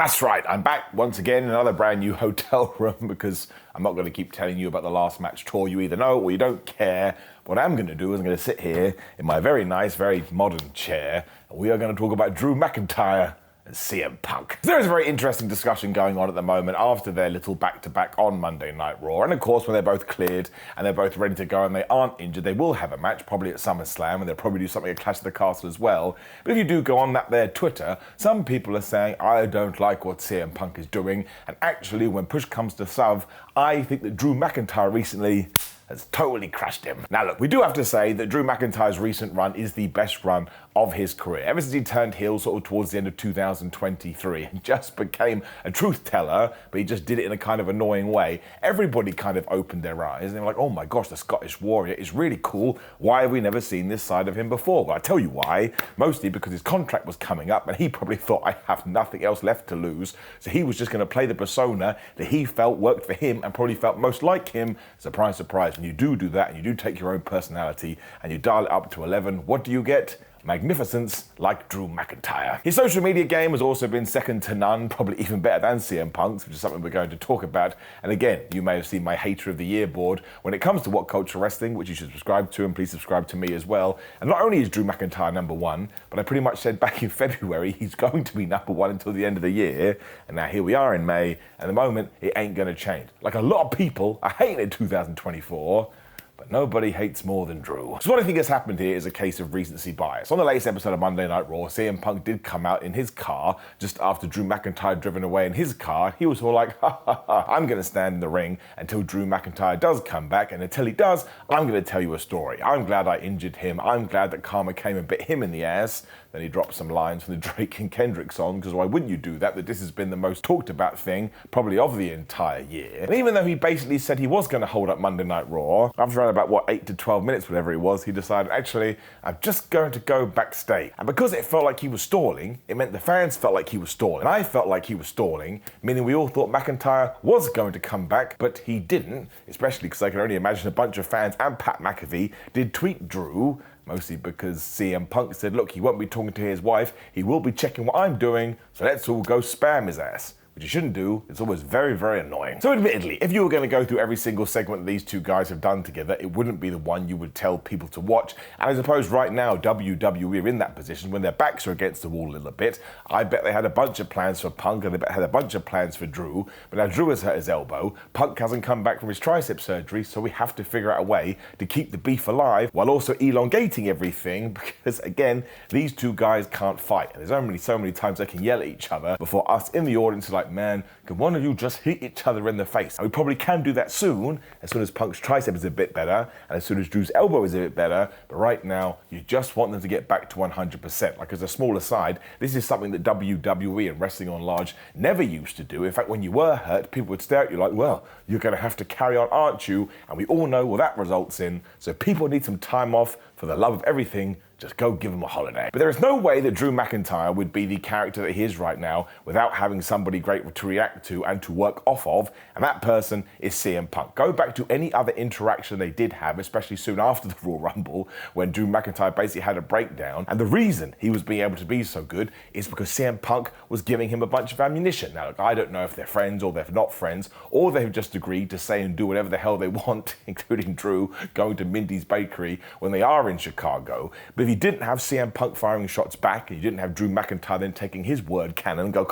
That's right, I'm back once again in another brand new hotel room because I'm not going to keep telling you about the last match tour. You either know or you don't care. What I'm going to do is I'm going to sit here in my very nice, very modern chair, and we are going to talk about Drew McIntyre and CM Punk. There is a very interesting discussion going on at the moment after their little back-to-back on Monday Night Raw. And of course, when they're both cleared and they're both ready to go and they aren't injured, they will have a match, probably at SummerSlam, and they'll probably do something at Clash of the Castle as well. But if you do go on their Twitter, some people are saying, I don't like what CM Punk is doing. And actually, when push comes to shove, I think that Drew McIntyre recently has totally crushed him. Now look, we do have to say that Drew McIntyre's recent run is the best run of his career. Ever since he turned heel sort of towards the end of 2023 and just became a truth teller, but he just did it in a kind of annoying way, everybody kind of opened their eyes and they were like, oh my gosh, the Scottish Warrior is really cool. Why have we never seen this side of him before? Well, I tell you why. Mostly because his contract was coming up and he probably thought, I have nothing else left to lose. So he was just going to play the persona that he felt worked for him and probably felt most like him. Surprise, surprise. When you do that and you do take your own personality and you dial it up to 11, what do you get? Magnificence like Drew McIntyre. His social media game has also been second to none, probably even better than CM Punk's, which is something we're going to talk about. And again, you may have seen my Hater of the Year board. When it comes to What Culture Wrestling, which you should subscribe to, and please subscribe to me as well. And not only is Drew McIntyre number one, but I pretty much said back in February he's going to be number one until the end of the year. And now here we are in May, and at the moment it ain't going to change. Like a lot of people are hating it in 2024. But nobody hates more than Drew. So what I think has happened here is a case of recency bias. On the latest episode of Monday Night Raw, CM Punk did come out in his car just after Drew McIntyre driven away in his car. He was all like, ha ha ha, I'm going to stand in the ring until Drew McIntyre does come back. And until he does, I'm going to tell you a story. I'm glad I injured him. I'm glad that karma came and bit him in the ass. Then he dropped some lines from the Drake and Kendrick song, because why wouldn't you do that? That this has been the most talked about thing probably of the entire year. And even though he basically said he was going to hold up Monday Night Raw, after around about, 8 to 12 minutes, whatever it was, he decided, actually, I'm just going to go backstage. And because it felt like he was stalling, it meant the fans felt like he was stalling. And I felt like he was stalling, meaning we all thought McIntyre was going to come back, but he didn't, especially because I can only imagine a bunch of fans and Pat McAfee did tweet Drew, mostly because CM Punk said, look, he won't be talking to his wife, he will be checking what I'm doing, so let's all go spam his ass. Which you shouldn't do. It's always very, very annoying. So admittedly, if you were going to go through every single segment these two guys have done together, it wouldn't be the one you would tell people to watch. And I suppose right now, WWE are in that position when their backs are against the wall a little bit. I bet they had a bunch of plans for Punk and they had a bunch of plans for Drew. But now Drew has hurt his elbow. Punk hasn't come back from his tricep surgery, so we have to figure out a way to keep the beef alive while also elongating everything because, again, these two guys can't fight. And there's only so many times they can yell at each other before us in the audience are like, man, can one of you just hit each other in the face? And we probably can do that soon as Punk's tricep is a bit better, and as soon as Drew's elbow is a bit better. But right now, you just want them to get back to 100%. Like, as a small aside, this is something that WWE and Wrestling on Large never used to do. In fact, when you were hurt, people would stare at you like, well, you're going to have to carry on, aren't you? And we all know what that results in. So people need some time off. For the love of everything, just go give him a holiday. But there is no way that Drew McIntyre would be the character that he is right now without having somebody great to react to and to work off of, and that person is CM Punk. Go back to any other interaction they did have, especially soon after the Royal Rumble, when Drew McIntyre basically had a breakdown, and the reason he was being able to be so good is because CM Punk was giving him a bunch of ammunition. Now, look, I don't know if they're friends or they're not friends, or they've just agreed to say and do whatever the hell they want, including Drew going to Mindy's Bakery when they are in Chicago. But if you didn't have CM Punk firing shots back, and you didn't have Drew McIntyre then taking his word cannon and go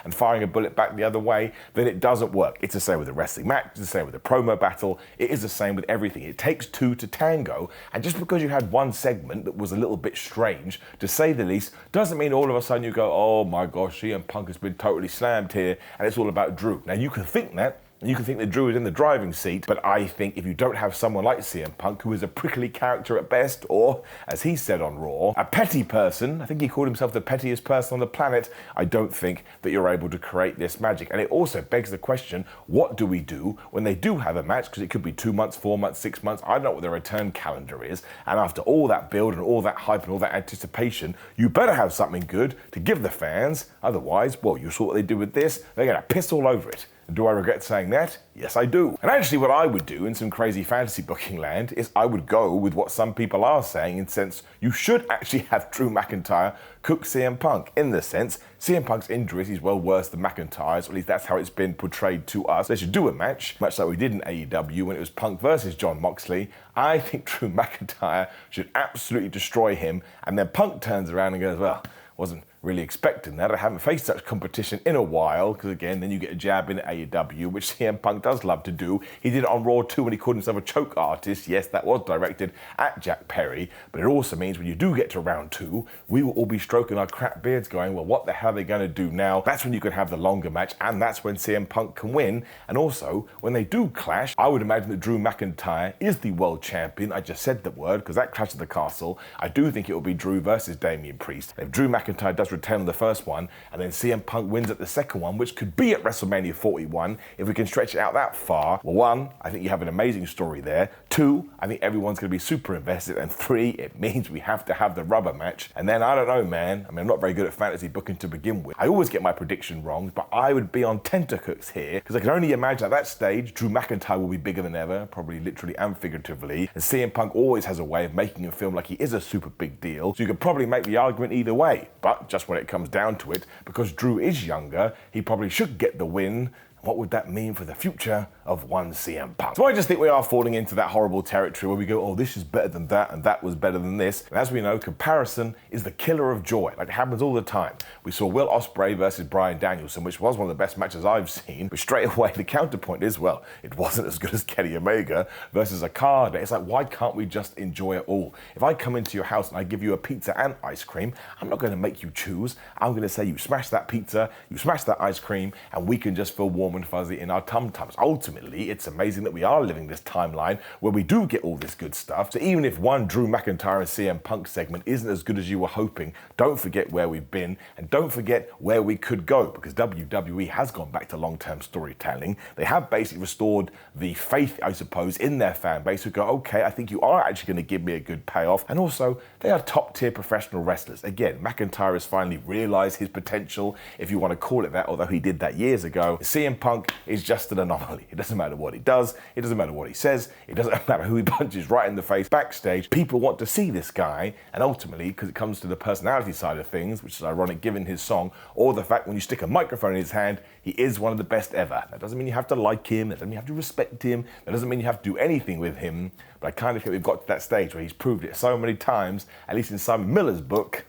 and firing a bullet back the other way, then it doesn't work. It's the same with the wrestling match, it's the same with the promo battle, it is the same with everything. It takes two to tango, and just because you had one segment that was a little bit strange, to say the least, doesn't mean all of a sudden you go, oh my gosh, CM Punk has been totally slammed here, and it's all about Drew. Now you can think that, and you can think that Drew is in the driving seat, but I think if you don't have someone like CM Punk, who is a prickly character at best, or, as he said on Raw, a petty person, I think he called himself the pettiest person on the planet, I don't think that you're able to create this magic. And it also begs the question, what do we do when they do have a match? Because it could be 2 months, 4 months, 6 months, I don't know what their return calendar is, and after all that build and all that hype and all that anticipation, you better have something good to give the fans, otherwise, well, you saw what they did with this, they're going to piss all over it. And do I regret saying that? Yes, I do. And actually what I would do in some crazy fantasy booking land is I would go with what some people are saying, in the sense you should actually have Drew McIntyre cook CM Punk. In the sense, CM Punk's injuries is well worse than McIntyre's, or at least that's how it's been portrayed to us. They should do a match, much like we did in AEW when it was Punk versus Jon Moxley. I think Drew McIntyre should absolutely destroy him, and then Punk turns around and goes, well, wasn't really expecting that. I haven't faced such competition in a while, because again, then you get a jab in at AEW, which CM Punk does love to do. He did it on Raw too when he called himself a choke artist. Yes, that was directed at Jack Perry, but it also means when you do get to round 2, we will all be stroking our crap beards going, well, what the hell are they going to do now? That's when you could have the longer match, and that's when CM Punk can win. And also, when they do clash, I would imagine that Drew McIntyre is the world champion. I just said the word, because that Clash at the Castle, I do think it will be Drew versus Damian Priest. If Drew McIntyre does return on the first one, and then CM Punk wins at the second one, which could be at WrestleMania 41, if we can stretch it out that far, well, 1, I think you have an amazing story there. 2, I think everyone's going to be super invested. And 3, it means we have to have the rubber match. And then, I don't know, man. I mean, I'm not very good at fantasy booking to begin with. I always get my prediction wrong, but I would be on tenterhooks here, because I can only imagine at that stage, Drew McIntyre will be bigger than ever, probably literally and figuratively. And CM Punk always has a way of making him feel like he is a super big deal. So you could probably make the argument either way. But just when it comes down to it, because Drew is younger, he probably should get the win. What would that mean for the future of one CM Punk? So I just think we are falling into that horrible territory where we go, oh, this is better than that, and that was better than this. And as we know, comparison is the killer of joy. Like, it happens all the time. We saw Will Ospreay versus Bryan Danielson, which was one of the best matches I've seen. But straight away, the counterpoint is, well, it wasn't as good as Kenny Omega versus Okada. It's like, why can't we just enjoy it all? If I come into your house and I give you a pizza and ice cream, I'm not going to make you choose. I'm going to say, you smash that pizza, you smash that ice cream, and we can just feel warm and fuzzy in our tum-tums. Ultimately, it's amazing that we are living this timeline where we do get all this good stuff. So even if one Drew McIntyre and CM Punk segment isn't as good as you were hoping, don't forget where we've been, and don't forget where we could go, because WWE has gone back to long-term storytelling. They have basically restored the faith, I suppose, in their fan base, who go, okay, I think you are actually going to give me a good payoff. And also, they are top-tier professional wrestlers. Again, McIntyre has finally realized his potential, if you want to call it that, although he did that years ago. CM Punk is just an anomaly. It doesn't matter what he does, it doesn't matter what he says, it doesn't matter who he punches right in the face backstage. People want to see this guy, and ultimately, because it comes to the personality side of things, which is ironic given his song, or the fact when you stick a microphone in his hand, he is one of the best ever. That doesn't mean you have to like him, that doesn't mean you have to respect him, that doesn't mean you have to do anything with him, but I kind of think we've got to that stage where he's proved it so many times, at least in Simon Miller's book,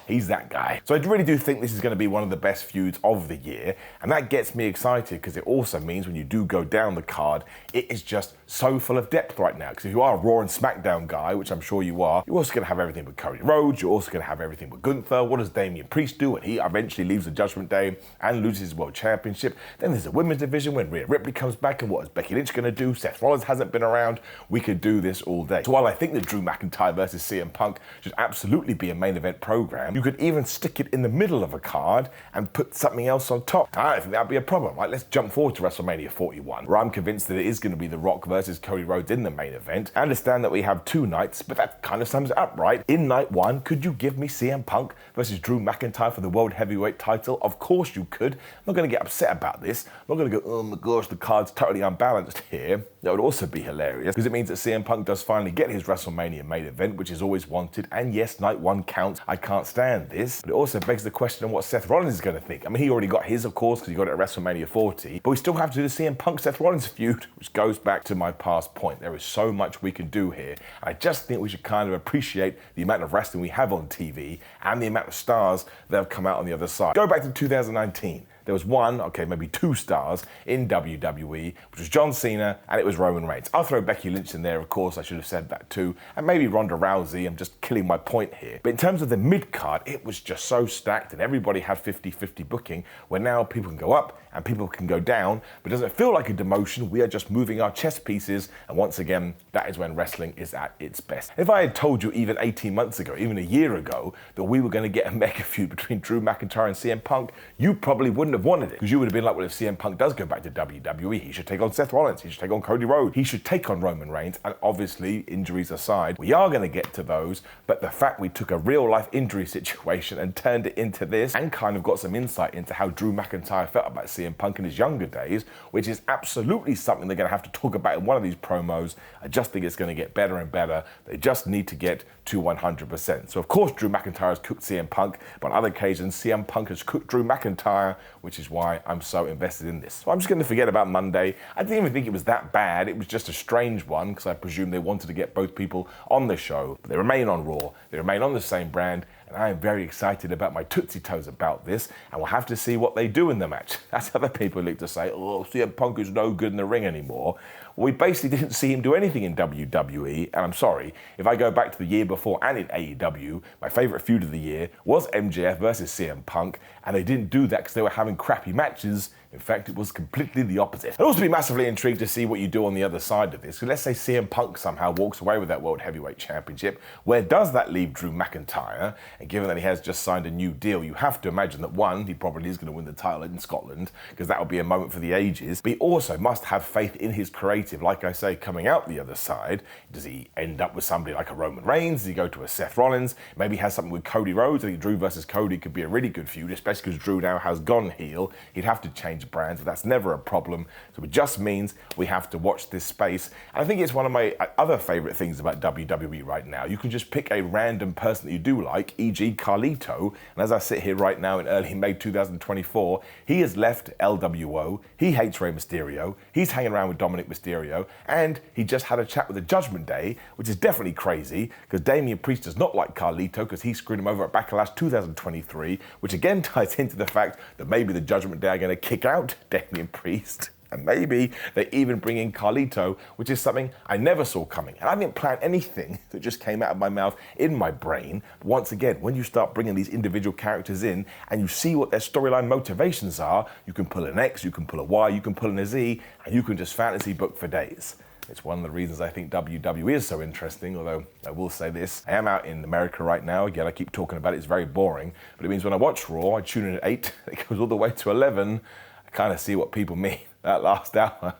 he's that guy. So I really do think this is going to be one of the best feuds of the year, and that gets me excited because it also means when you do go down the card, it is just so full of depth right now. Because if you are a Raw and SmackDown guy, which I'm sure you are, you're also going to have everything with Cody Rhodes, you're also going to have everything with Gunther. What does Damian Priest do when he eventually leaves the Judgment Day and loses his World Championship? Then there's a women's division when Rhea Ripley comes back, and what is Becky Lynch going to do? Seth Rollins hasn't been around. We could do this all day. So while I think that Drew McIntyre versus CM Punk should absolutely be a main event program, you could even stick it in the middle of a card and put something else on top. And I don't think that'd be a problem. Like, let's jump forward to WrestleMania 41, where I'm convinced that it is going to be The Rock versus Cody Rhodes in the main event. I understand that we have 2 nights, but that kind of sums it up, right? In night 1, could you give me CM Punk versus Drew McIntyre for the World Heavyweight title? Of course you could. I'm not going to get upset about this. I'm not going to go, oh my gosh, the card's totally unbalanced here. That would also be hilarious, because it means that CM Punk does finally get his WrestleMania main event, which is always wanted. And yes, night 1 counts. I can't stand this. But it also begs the question on what Seth Rollins is going to think. I mean, he already got his, of course, because he got it at WrestleMania 40. But we still have to do the CM Punk-Seth Rollins feud, which goes back to my past point. There is so much we can do here. I just think we should kind of appreciate the amount of wrestling we have on TV and the amount of stars that have come out on the other side. Go back to 2019. There was 1, okay, maybe 2 stars in WWE, which was John Cena and it was Roman Reigns. I'll throw Becky Lynch in there, of course, I should have said that too, and maybe Ronda Rousey. I'm just killing my point here. But in terms of the mid-card, it was just so stacked and everybody had 50-50 booking, where now people can go up and people can go down, but it doesn't feel like a demotion. We are just moving our chess pieces, and once again, that is when wrestling is at its best. If I had told you even 18 months ago, even a year ago, that we were going to get a mega feud between Drew McIntyre and CM Punk, you probably wouldn't have have wanted it. Because you would have been like, well, if CM Punk does go back to WWE, he should take on Seth Rollins, he should take on Cody Rhodes, he should take on Roman Reigns. And obviously, injuries aside, we are going to get to those. But the fact we took a real life injury situation and turned it into this, and kind of got some insight into how Drew McIntyre felt about CM Punk in his younger days, which is absolutely something they're going to have to talk about in one of these promos. I just think it's going to get better and better. They just need to get to 100%. So of course Drew McIntyre has cooked CM Punk, but on other occasions CM Punk has cooked Drew McIntyre, which is why I'm so invested in this. So I'm just going to forget about Monday. I didn't even think it was that bad. It was just a strange one because I presume they wanted to get both people on the show. But they remain on Raw. They remain on the same brand. And I am very excited about my Tootsie Toes about this, and we'll have to see what they do in the match. That's other people like to say, oh, CM Punk is no good in the ring anymore. Well, we basically didn't see him do anything in WWE, and I'm sorry, if I go back to the year before and in AEW, my favourite feud of the year was MJF versus CM Punk, and they didn't do that because they were having crappy matches. In fact, it was completely the opposite. I'd also be massively intrigued to see what you do on the other side of this. So let's say CM Punk somehow walks away with that World Heavyweight Championship. Where does that leave Drew McIntyre? And given that he has just signed a new deal, you have to imagine that one, he probably is going to win the title in Scotland, because that will be a moment for the ages. But he also must have faith in his creative. Like I say, coming out the other side, does he end up with somebody like a Roman Reigns? Does he go to a Seth Rollins? Maybe he has something with Cody Rhodes. I think Drew versus Cody could be a really good feud, especially because Drew now has gone heel. He'd have to change brands, but that's never a problem. So it just means we have to watch this space. And I think it's one of my other favorite things about WWE right now. You can just pick a random person that you do like, e.g. Carlito. And as I sit here right now in early May 2024, he has left LWO. He hates Rey Mysterio. He's hanging around with Dominic Mysterio. And he just had a chat with the Judgment Day, which is definitely crazy because Damian Priest does not like Carlito because he screwed him over at Backlash 2023, which again ties into the fact that maybe the Judgment Day are going to kick out Damian Priest. And maybe they even bring in Carlito, which is something I never saw coming. And I didn't plan anything that just came out of my mouth in my brain. But once again, when you start bringing these individual characters in and you see what their storyline motivations are, you can pull an X, you can pull a Y, you can pull in a Z, and you can just fantasy book for days. It's one of the reasons I think WWE is so interesting, although I will say this, I am out in America right now. Again, I keep talking about it, it's very boring. But it means when I watch Raw, I tune in at 8, it goes all the way to 11. I kind of see what people mean. That last hour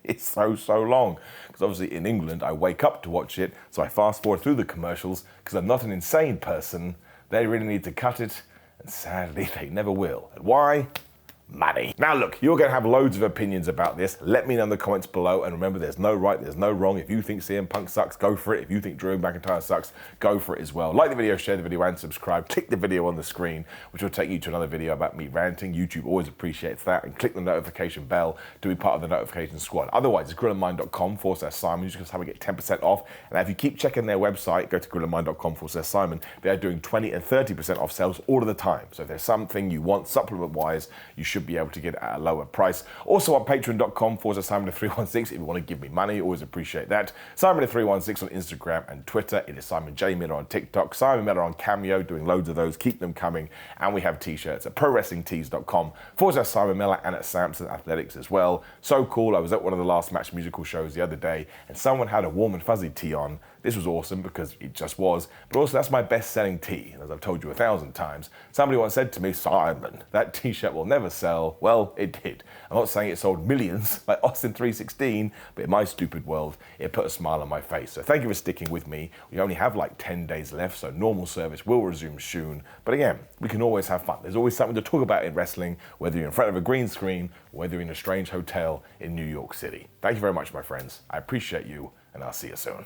is so long. Because obviously in England, I wake up to watch it, so I fast forward through the commercials because I'm not an insane person. They really need to cut it, and sadly, they never will. And why? Money. Now look, you're going to have loads of opinions about this. Let me know in the comments below, and remember, there's no right, there's no wrong. If you think CM Punk sucks, go for it. If you think Drew McIntyre sucks, go for it as well. Like the video, share the video, and subscribe. Click the video on the screen, which will take you to another video about me ranting. YouTube always appreciates that. And click the notification bell to be part of the notification squad. Otherwise, it's grillandmind.com/Simon. You just have to get 10% off. And if you keep checking their website, go to grillandmind.com/Simon. They are doing 20 and 30% off sales all of the time. So if there's something you want supplement-wise, you should be able to get it at a lower price. Also on patreon.com/Simon316 if you want to give me money, always appreciate that. Simon316 on Instagram and Twitter. It is Simon J. Miller on TikTok. Simon Miller on Cameo, doing loads of those. Keep them coming. And we have t-shirts at prowrestlingtees.com/Simon Miller and at Samson Athletics as well. So cool. I was at one of the Last Match musical shows the other day and someone had a Warm and Fuzzy tee on. This was awesome because it just was, but also that's my best-selling tee. And as I've told you 1,000 times, somebody once said to me, Simon, that t-shirt will never sell. Well, it did. I'm not saying it sold millions like Austin 316, but in my stupid world, it put a smile on my face. So thank you for sticking with me. We only have like 10 days left, so normal service will resume soon. But again, we can always have fun. There's always something to talk about in wrestling, whether you're in front of a green screen, whether you're in a strange hotel in New York City. Thank you very much, my friends. I appreciate you, and I'll see you soon.